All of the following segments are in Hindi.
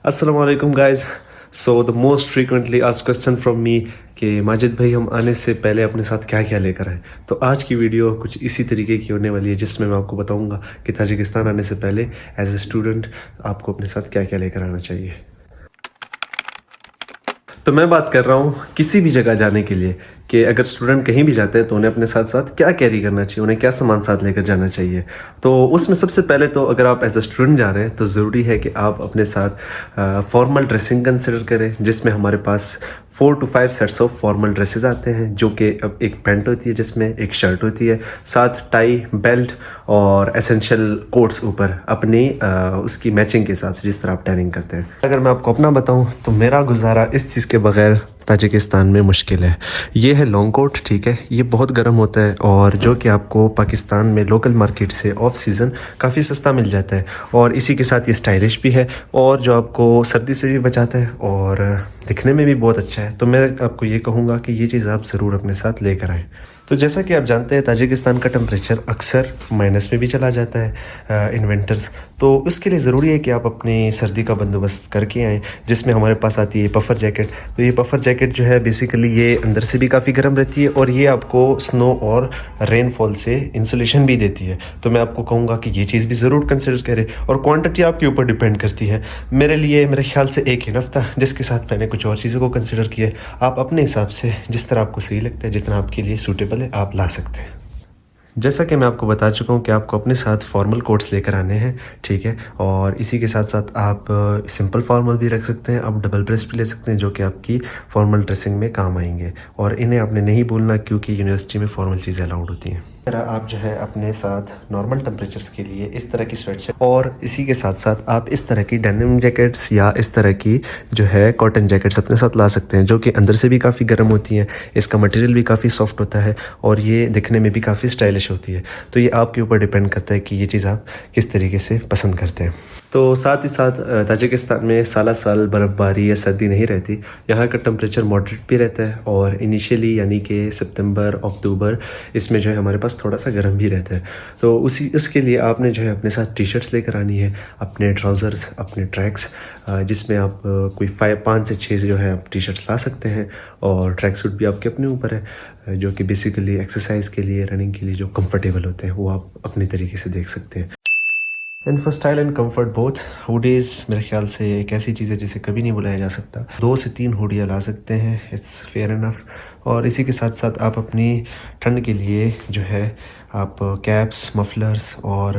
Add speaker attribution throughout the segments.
Speaker 1: Assalamu alaikum guys. So the most frequently asked question from me कि माजिद भाई हम आने से पहले अपने साथ क्या क्या लेकर आए। तो आज की वीडियो कुछ इसी तरीके की होने वाली है जिसमें मैं आपको बताऊंगा कि ताजिकिस्तान आने से पहले एज ए स्टूडेंट आपको अपने साथ क्या क्या लेकर आना चाहिए। तो मैं बात कर रहा हूँ किसी भी जगह जाने के लिए कि अगर स्टूडेंट कहीं भी जाते हैं तो उन्हें अपने साथ साथ क्या कैरी करना चाहिए, उन्हें क्या सामान साथ लेकर जाना चाहिए। तो उसमें सबसे पहले तो अगर आप एज अ स्टूडेंट जा रहे हैं तो ज़रूरी है कि आप अपने साथ फॉर्मल ड्रेसिंग कंसिडर करें, जिसमें हमारे पास 4 to 5 sets of formal dresses आते हैं, जो कि अब एक पैंट होती है जिसमें एक शर्ट होती है, साथ टाई, बेल्ट और एसेंशियल कोट्स ऊपर अपनी उसकी मैचिंग के हिसाब से जिस तरह आप टैनिंग करते हैं। अगर मैं आपको अपना बताऊं तो मेरा गुजारा इस चीज़ के बगैर ताजिकिस्तान में मुश्किल है। ये है लॉन्ग कोट, ठीक है, ये बहुत गर्म होता है और जो कि आपको पाकिस्तान में लोकल मार्केट से ऑफ सीज़न काफ़ी सस्ता मिल जाता है और इसी के साथ ये स्टाइलिश भी है और जो आपको सर्दी से भी बचाता है और दिखने में भी बहुत अच्छा है। तो मैं आपको ये कहूँगा कि ये चीज़ आप ज़रूर अपने साथ लेकर आएँ। तो जैसा कि आप जानते हैं ताजिकिस्तान का टेम्परेचर अक्सर माइनस में भी चला जाता है इन विंटर्स। तो उसके लिए ज़रूरी है कि आप अपनी सर्दी का बंदोबस्त करके आएँ, जिसमें हमारे पास आती है पफ़र जैकेट। तो ये पफ़र जैकेट जो है बेसिकली ये अंदर से भी काफ़ी गर्म रहती है और ये आपको स्नो और रेनफॉल से इंसुलेशन भी देती है। तो मैं आपको कहूँगा कि ये चीज़ भी ज़रूर कंसिडर करें और क्वांटिटी आपके ऊपर डिपेंड करती है। मेरे लिए मेरे ख्याल से एक ही हफ्ता, जिसके साथ मैंने कुछ और चीज़ों को कंसिडर किया। आप अपने हिसाब से जिस तरह आपको सही लगता है, जितना आपके लिए सूटेबल है, आप ला सकते हैं। जैसा कि मैं आपको बता चुका हूँ कि आपको अपने साथ फॉर्मल कोट्स लेकर आने हैं, ठीक है, और इसी के साथ साथ आप सिंपल फॉर्मल भी रख सकते हैं, आप डबल ब्रेस्ट भी ले सकते हैं जो कि आपकी फॉर्मल ड्रेसिंग में काम आएंगे और इन्हें आपने नहीं भूलना क्योंकि यूनिवर्सिटी में फॉर्मल चीज़ें अलाउड होती हैं। तरह आप जो है अपने साथ नॉर्मल टेम्परेचर्स के लिए इस तरह की स्वेटशर्ट और इसी के साथ साथ आप इस तरह की डेनिम जैकेट्स या इस तरह की जो है कॉटन जैकेट्स अपने साथ ला सकते हैं, जो कि अंदर से भी काफ़ी गर्म होती हैं, इसका मटेरियल भी काफ़ी सॉफ्ट होता है और ये दिखने में भी काफ़ी स्टाइलिश होती है। तो ये आपके ऊपर डिपेंड करता है कि ये चीज़ आप किस तरीके से पसंद करते हैं। तो साथ ही साथ ताजिकिस्तान में साल साल बर्फ़बारी या सर्दी नहीं रहती। यहाँ का टेम्परेचर मॉडरेट भी रहता है और इनिशियली यानी कि सितंबर अक्टूबर इसमें जो है हमारे पास थोड़ा सा गर्म भी रहता है। तो उसके लिए आपने जो है अपने साथ टी शर्ट्स लेकर आनी है, अपने ट्राउज़र्स, अपने ट्रैक्स, जिसमें आप कोई 5 से 6 जो है आप टी शर्ट्स ला सकते हैं और ट्रैक सूट भी आपके अपने ऊपर है, जो कि बेसिकली एक्सरसाइज के लिए, रनिंग के लिए जो कंफर्टेबल होते हैं वो आप अपने तरीके से देख सकते हैं। And for style and comfort both, hoodies मेरे ख्याल से एक ऐसी चीज़ है जिसे कभी नहीं बुलाया जा सकता। 2 से 3 हुडियाँ ला सकते हैं, इट्स फेयर इनफ। और इसी के साथ साथ आप अपनी ठंड के लिए जो है आप कैप्स, मफलर्स और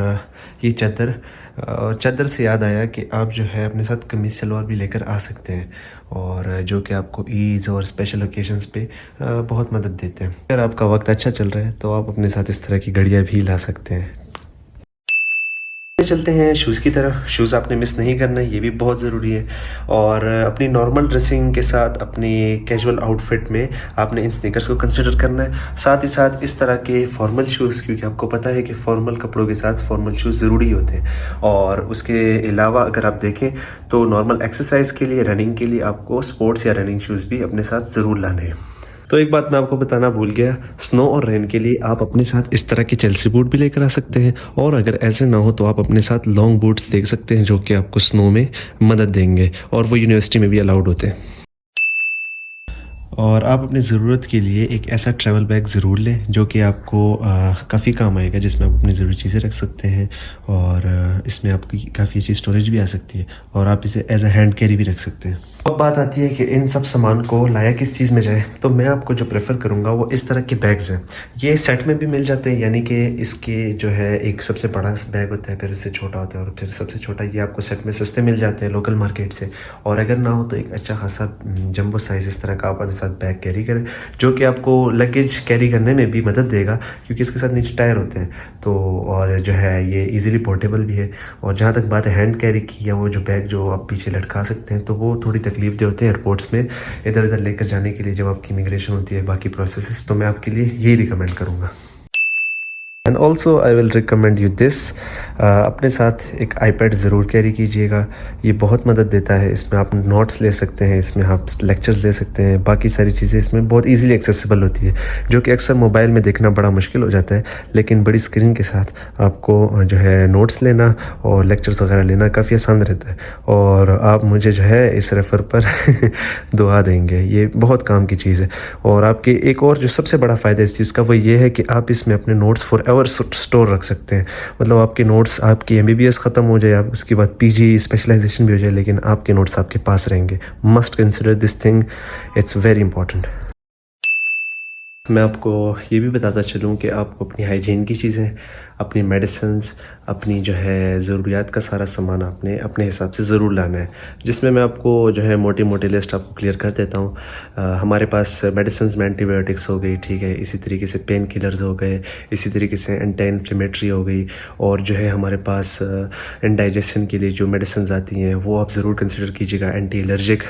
Speaker 1: ये चादर से याद आया कि आप जो है अपने साथ कमीज सलवार भी लेकर आ सकते हैं और जो कि आपको ईद और स्पेशल ओकेजन्स पे बहुत मदद देते हैं। अगर आपका वक्त अच्छा चल रहा है तो आप अपने साथ इस तरह की घड़ियाँ भी ला सकते हैं। चलते हैं शूज़ की तरफ। शूज़ आपने मिस नहीं करना है, ये भी बहुत ज़रूरी है और अपनी नॉर्मल ड्रेसिंग के साथ अपनी कैजुअल आउटफिट में आपने इन स्नीकर्स को कंसिडर करना है। साथ ही साथ इस तरह के फॉर्मल शूज़, क्योंकि आपको पता है कि फॉर्मल कपड़ों के साथ फॉर्मल शूज़ ज़रूरी होते हैं। और उसके अलावा अगर आप देखें तो नॉर्मल एक्सरसाइज के लिए, रनिंग के लिए आपको स्पोर्ट्स या रनिंग शूज़ भी अपने साथ ज़रूर लाने हैं। तो एक बात मैं आपको बताना भूल गया, स्नो और रेन के लिए आप अपने साथ इस तरह के चेल्सी बूट भी लेकर आ सकते हैं और अगर ऐसे ना हो तो आप अपने साथ लॉन्ग बूट्स देख सकते हैं जो कि आपको स्नो में मदद देंगे और वो यूनिवर्सिटी में भी अलाउड होते हैं। और आप अपनी ज़रूरत के लिए एक ऐसा ट्रैवल बैग ज़रूर लें जो कि आपको काफ़ी काम आएगा, जिसमें आप अपनी ज़रूरी चीज़ें रख सकते हैं और इसमें आपकी काफ़ी अच्छी स्टोरेज भी आ सकती है और आप इसे एज अ हैंड कैरी भी रख सकते हैं। अब बात आती है कि इन सब सामान को लाया किस चीज़ में जाए, तो मैं आपको जो प्रेफर करूँगा वो इस तरह के बैग्स हैं। ये सेट में भी मिल जाते हैं, यानी कि इसके जो है एक सबसे बड़ा बैग होता है, फिर इससे छोटा होता है और फिर सबसे छोटा, ये आपको सेट में सस्ते मिल जाते हैं लोकल मार्केट से। और अगर ना हो तो एक अच्छा खासा जंबो साइज़ इस तरह का आप अपने साथ बैग कैरी करें, जो कि आपको लगेज कैरी करने में भी मदद देगा क्योंकि इसके साथ नीचे टायर होते हैं। तो और जो है ये ईज़िली पोर्टेबल भी है। और जहाँ तक बात है हैंड कैरी की या वो जो बैग जो आप पीछे लटका सकते हैं, तो वो थोड़ी तकलीफ दे होते हैं एयरपोर्ट्स में इधर उधर लेकर जाने के लिए जब आपकी इमिग्रेशन होती है, बाकी प्रोसेसेस। तो मैं आपके लिए यही रिकमेंड करूँगा। And also I will recommend you this, अपने साथ एक आईपैड ज़रूर कैरी कीजिएगा। ये बहुत मदद देता है, इसमें आप नोट्स ले सकते हैं, इसमें आप लेक्चर्स ले सकते हैं, बाकी सारी चीज़ें इसमें बहुत इजीली एक्सेसिबल होती है, जो कि अक्सर मोबाइल में देखना बड़ा मुश्किल हो जाता है। लेकिन बड़ी स्क्रीन के साथ आपको जो है नोट्स लेना और लेक्चर्स वगैरह लेना काफ़ी आसान रहता है। और आप मुझे जो है इस रेफ़र पर दुआ देंगे, ये बहुत काम की चीज़ है। और आपके एक और जो सबसे बड़ा फ़ायदा इस चीज़ का वो ये है कि आप इसमें अपने नोट्स फॉर एवर स्टोर रख सकते हैं। मतलब आपके नोट्स, आपकी एमबीबीएस ख़त्म हो जाए, आप उसके बाद पीजी स्पेशलाइजेशन भी हो जाए, लेकिन आपके नोट्स आपके पास रहेंगे। Must consider this thing, it's very important. मैं आपको ये भी बताता चलूँ कि आपको अपनी हाइजीन की चीज़ें, अपनी मेडिसिन्स, अपनी जो है ज़रूरियात का सारा सामान आपने अपने हिसाब से ज़रूर लाना है, जिसमें मैं आपको जो है मोटी-मोटी लिस्ट आपको क्लियर कर देता हूँ। हमारे पास मेडिसिन्स में एंटीबायोटिक्स हो गई, ठीक है, इसी तरीके से पेन किलर्स हो गए, इसी तरीके से एंटी इन्फ्लेमेटरी हो गई, और जो है हमारे पास इंडाइजेशन के लिए जो मेडिसिन्स आती हैं वो आप ज़रूर कंसिडर कीजिएगा, एंटी एलर्जिक,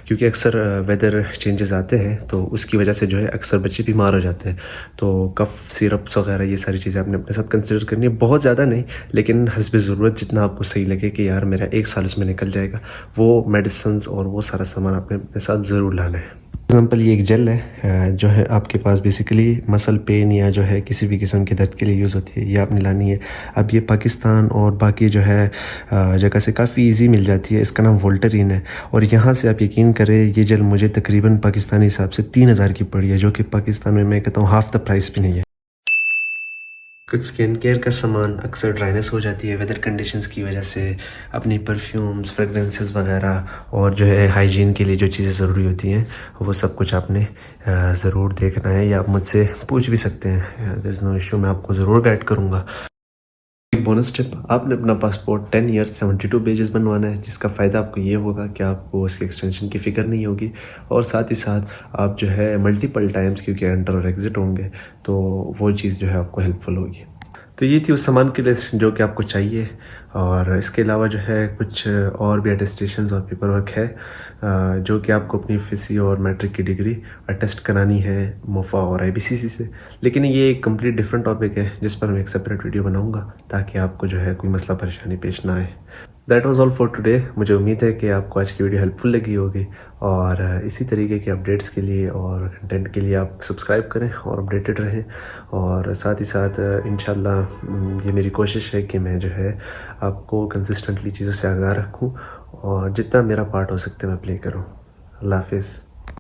Speaker 1: क्योंकि अक्सर वेदर चेंजेस आते हैं तो उसकी वजह से जो है अक्सर बच्चे बीमार हो जाते हैं। तो कफ़ सिरप्स वगैरह ये सारी चीज़ें आपने अपने साथ कंसिडर करनी है, बहुत ज़्यादा नहीं, लेकिन हस्बे ज़रूरत जितना आपको सही लगे कि यार मेरा 1 साल उसमें निकल जाएगा, वो मेडिसिन्स और वो सारा सामान आपने अपने साथ ज़रूर लाना है। एग्ज़ाम्पल ये एक जेल है जो है आपके पास बेसिकली मसल पेन या जो है किसी भी किस्म के दर्द के लिए यूज़ होती है, ये आपने लानी है। अब ये पाकिस्तान और बाकी जो है जगह से काफ़ी इजी मिल जाती है। इसका नाम वोल्टरीन है, और यहाँ से आप यकीन करें ये जेल मुझे तकरीबन पाकिस्तानी हिसाब से 3000 की पड़ी है, जो कि पाकिस्तान में मैं कहता हूँ हाफ़ द प्राइस भी नहीं है। कुछ स्किन केयर का सामान, अक्सर ड्राइनेस हो जाती है वेदर कंडीशंस की वजह से, अपनी परफ्यूम्स, फ्रेगरेंसेस वगैरह, और जो है हाइजीन के लिए जो चीज़ें ज़रूरी होती हैं वो सब कुछ आपने ज़रूर देखना है, या आप मुझसे पूछ भी सकते हैं, देयर इज़ नो इशू, मैं आपको ज़रूर गाइड करूँगा। एक बोनस टिप, आपने अपना पासपोर्ट 10 ईयर्स 72 पेजेस बनवाना है, जिसका फ़ायदा आपको ये होगा कि आपको उसके एक्सटेंशन की फ़िक्र नहीं होगी, और साथ ही साथ आप जो है मल्टीपल टाइम्स, क्योंकि एंटर और एग्ज़िट होंगे, तो वो चीज़ जो है आपको हेल्पफुल होगी। तो ये थी उस सामान की लिस्ट जो कि आपको चाहिए, और इसके अलावा जो है कुछ और भी अटेस्टेशंस और पेपर वर्क है जो कि आपको अपनी एफएससी और मैट्रिक की डिग्री अटेस्ट करानी है मोफा और आईबीसीसी से। लेकिन ये एक कंप्लीट डिफरेंट टॉपिक है जिस पर मैं एक सेपरेट वीडियो बनाऊंगा, ताकि आपको जो है कोई मसला परेशानी पेश ना आए। That was all for today. मुझे उम्मीद है कि आपको आज की वीडियो हेल्पफुल लगी होगी, और इसी तरीके के अपडेट्स के लिए और कंटेंट के लिए आप सब्सक्राइब करें और अपडेटेड रहें। और साथ ही साथ इंशाल्लाह ये मेरी कोशिश है कि मैं जो है आपको कंसिस्टेंटली चीज़ों से आगाह रखूं, और जितना मेरा पार्ट हो सकता है मैं प्ले करूं। अल्लाह हाफिज़।